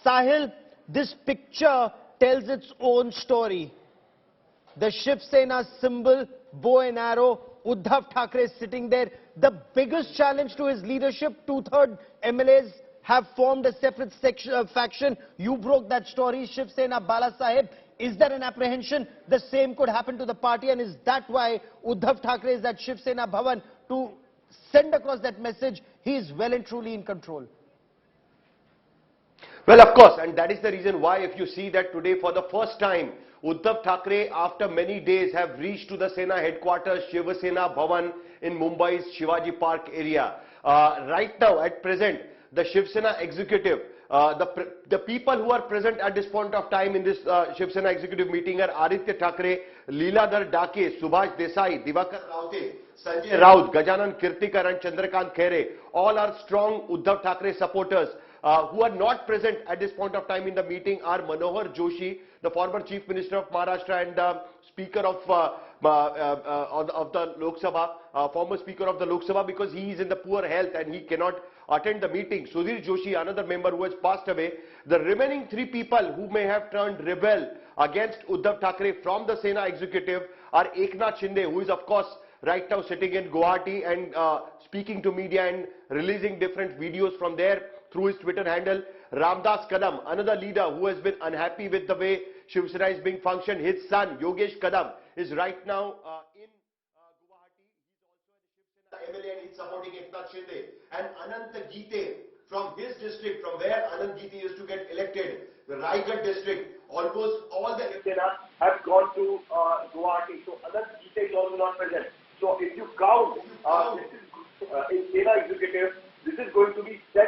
Sahil, this picture tells its own story. The Shiv Sena symbol, bow and arrow, Uddhav Thackeray sitting there. The biggest challenge to his leadership, two-thirds MLAs have formed a separate faction. You broke that story, Shiv Sena, Bala Sahib. Is there an apprehension the same could happen to the party, and is that why Uddhav Thackeray is at Shiv Sena Bhavan to send across that message he is well and truly in control? Well, of course, and that is the reason why, if you see that today for the first time, Uddhav Thackeray, after many days, have reached to the Sena headquarters, Shivsena Bhavan in Mumbai's Shivaji Park area. Right now, at present, the Shiv Sena executive, the people who are present at this point of time in this Shiv Sena executive meeting are Aditya Thackeray, Leeladhar Dake, Subhash Desai, Divakar Raute, Sanjay Raut, Gajanan Kirtikar and Chandrakant Khere. All are strong Uddhav Thackeray supporters. Who are not present at this point of time in the meeting are Manohar Joshi, the former Chief Minister of Maharashtra and Speaker of the Lok Sabha, former Speaker of the Lok Sabha, because he is in the poor health and he cannot attend the meeting. Sudhir Joshi, another member who has passed away. The remaining three people who may have turned rebel against Uddhav Thackeray from the Sena executive are Eknath Shinde, who is of course right now sitting in Guwahati and speaking to media and releasing different videos from there through his Twitter handle. Ramdas Kadam, another leader who has been unhappy with the way Shiv Sena is being functioned. His son, Yogesh Kadam, is right now in Guwahati. He's also a Shiv Sena MLA and he's supporting Eknath Shinde. And Anant Geete, from his district, from where Anant Geete used to get elected, the Raigad district, almost all the Shiv Sena have gone to Guwahati. So Anant Geete is also not present. So if you count, this is in Sena executive, this is going to be 7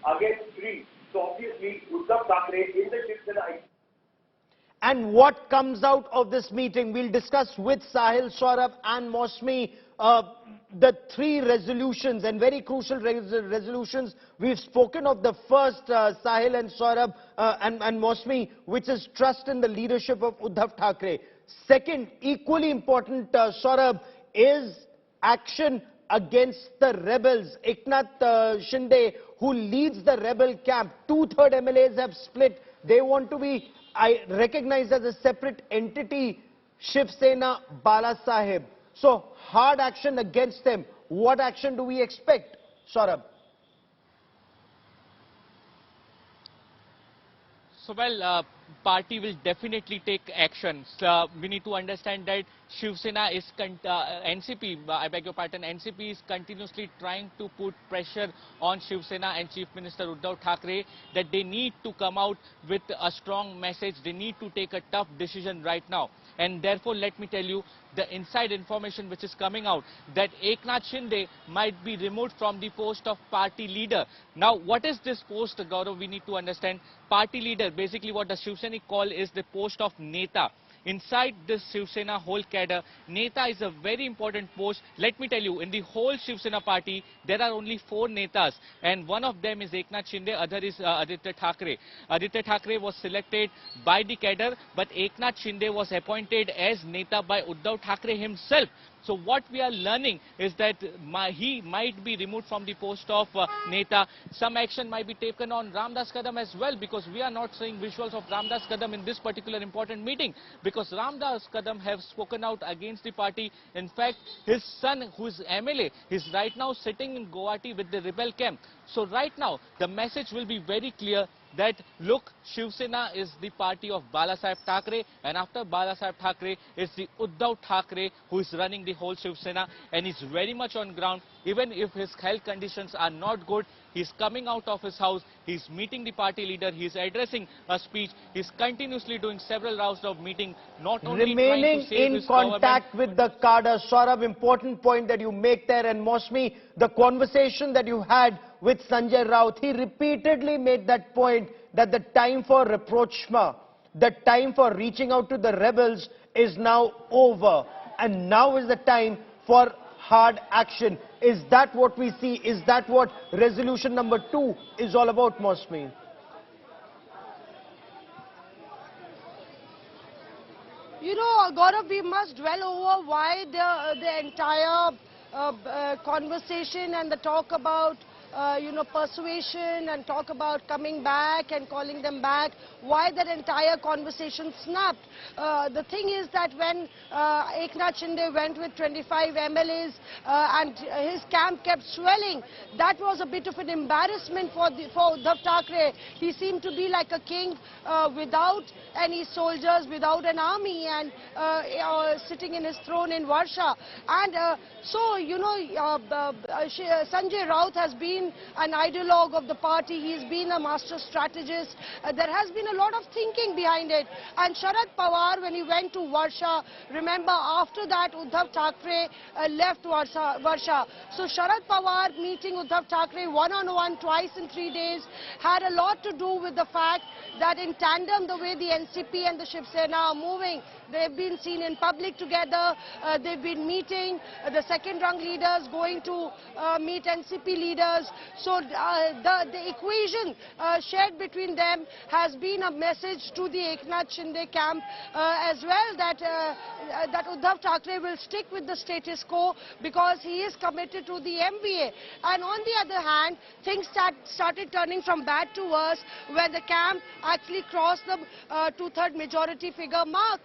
against 3. So obviously, Uddhav Thackeray in the Shiv Sena. And what comes out of this meeting? We'll discuss with Sahil, Saurabh and Mosmi the 3 resolutions and very crucial resolutions. We've spoken of the first, Sahil and Saurabh and Mosmi, which is trust in the leadership of Uddhav Thackeray. Second, equally important, Saurabh, is action against the rebels. Eknath Shinde, who leads the rebel camp, two-thirds MLAs have split. They want to be recognized as a separate entity, Shiv Sena, Bala Sahib. So, hard action against them. What action do we expect, Saurabh? So, well, party will definitely take action. So, we need to understand that Shiv Sena is, NCP, I beg your pardon, NCP is continuously trying to put pressure on Shiv Sena and Chief Minister Uddhav Thackeray that they need to come out with a strong message. They need to take a tough decision right now. And therefore, let me tell you, the inside information which is coming out, that Eknath Shinde might be removed from the post of party leader. Now, what is this post, Gaurav? We need to understand. Party leader, basically what the Shiv Sena call is the post of Neta. Inside this Shiv Sena whole cadre, Neta is a very important post. Let me tell you, in the whole Shiv Sena party, there are only 4 Netas, and one of them is Eknath Shinde, other is Aditya Thackeray. Aditya Thackeray was selected by the cadre, but Eknath Shinde was appointed as Neta by Uddhav Thackeray himself. So what we are learning is that he might be removed from the post of Neta. Some action might be taken on Ramdas Kadam as well, because we are not seeing visuals of Ramdas Kadam in this particular important meeting, because Ramdas Kadam have spoken out against the party. In fact, his son, who is MLA, is right now sitting in Guwahati with the rebel camp. So right now, the message will be very clear that, look, Shiv Sena is the party of Bala Sahib Thackeray, and after Bala Sahib Thackeray is the Uddhav Thackeray who is running the whole Shiv Sena, and he's very much on ground. Even if his health conditions are not good, he's coming out of his house, he's meeting the party leader, he's addressing a speech, he's continuously doing several rounds of meeting, not only remaining trying to save in his contact with the cadre. Saurabh, important point that you make there, and Mosmi, the conversation that you had with Sanjay Raut, he repeatedly made that point that the time for rapprochement, the time for reaching out to the rebels is now over, and now is the time for hard action. Is that what we see? Is that what resolution number 2 is all about, Mosmi? You know, Gaurav, we must dwell over why the entire conversation and the talk about persuasion and talk about coming back and calling them back, why that entire conversation snapped. The thing is that when Eknath Shinde went with 25 MLAs and his camp kept swelling, that was a bit of an embarrassment for Uddhav Thackeray. He seemed to be like a king without any soldiers, without an army, and sitting in his throne in Varsha. And Sanjay Raut has been an ideologue of the party. He's been a master strategist. There has been a lot of thinking behind it. And Sharad Pawar, when he went to Varsha, remember after that Uddhav Thackeray left Varsha. So Sharad Pawar meeting Uddhav Thackeray one-on-one twice in 3 days had a lot to do with the fact that in tandem the way the NCP and the Shivsena are moving, they've been seen in public together, they've been meeting, the second rung leaders going to meet NCP leaders. So the equation shared between them has been a message to the Eknath Shinde camp as well, that Uddhav Thackeray will stick with the status quo because he is committed to the MBA. And on the other hand, things started turning from bad to worse when the camp actually crossed the two-third majority figure mark.